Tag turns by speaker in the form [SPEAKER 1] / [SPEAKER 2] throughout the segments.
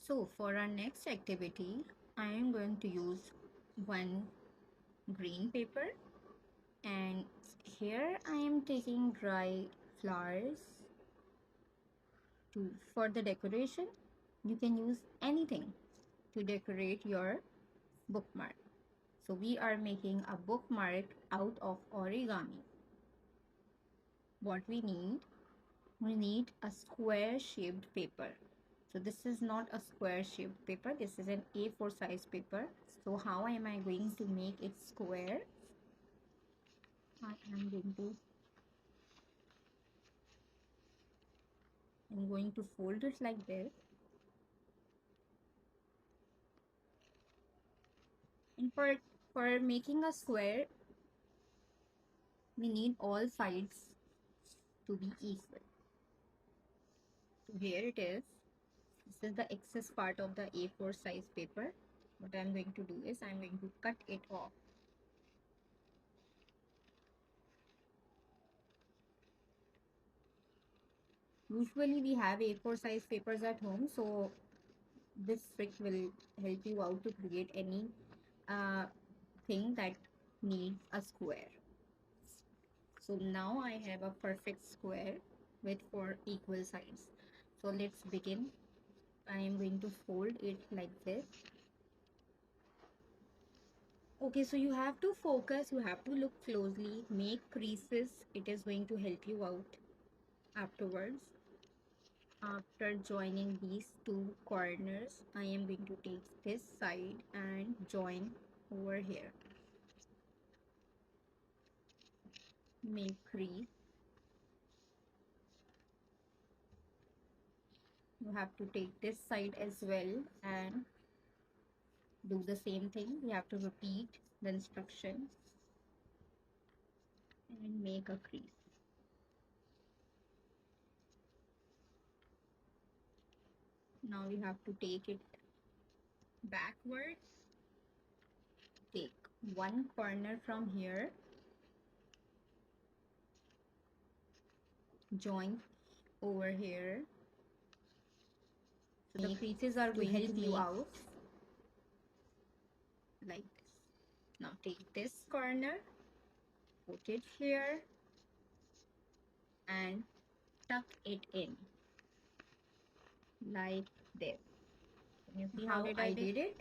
[SPEAKER 1] So for our next activity, I am going to use one green paper, and here I am taking dry flowers for the decoration. You can use anything to decorate your bookmark. So we are making a bookmark out of origami. What we need a square shaped paper. So this is not a square shaped paper, this is an A4 size paper. So how am I going to make it square? I'm going to fold it like this, and for making a square we need all sides to be equal. So here it is. This is the excess part of the A4 size paper. What I'm going to do is I'm going to cut it off. Usually we have A4 size papers at home, so this trick will help you out to create any thing that needs a square. So now I have a perfect square with 4 equal sides. So let's begin. I am going to fold it like this. Okay, so you have to focus, you have to look closely, make creases. It is going to help you out afterwards. After joining these two corners, I am going to take this side and join over here. Make crease. You have to take this side as well and do the same thing. You have to repeat the instructions and make a crease. Now you have to take it backwards. Take one corner from here, join over here. So the creases are going to help you out like this. Now take this corner, put it here and tuck it in like this. Can you see how I did it?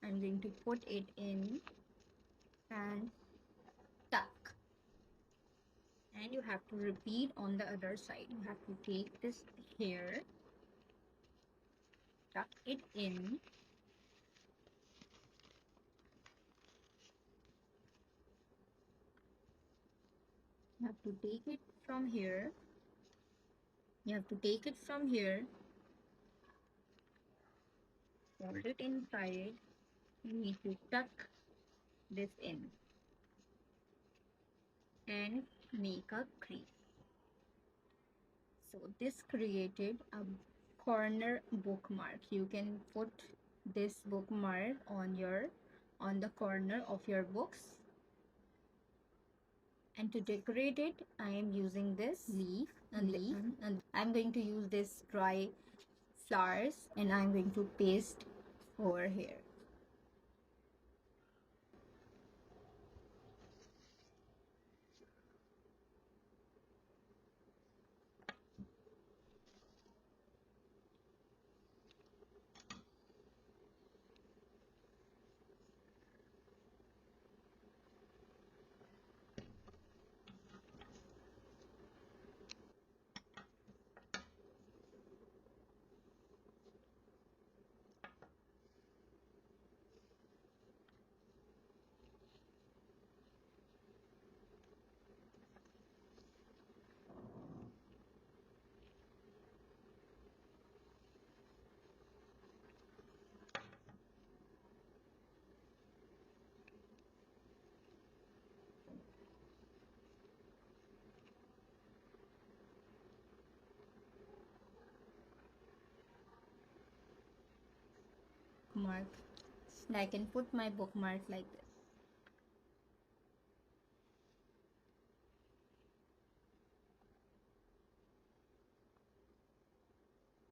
[SPEAKER 1] I'm going to put it in and tuck. And you have to repeat on the other side. You have to take this here, tuck it in, you have to take it from here, you have to take it from here, fold it inside, you need to tuck this in and make a crease. So this created a corner bookmark. You can put this bookmark on the corner of your books. And to decorate it, I am using this leaf, and I'm going to use this dry flowers and I'm going to paste over here. Mark. And I can put my bookmark like this.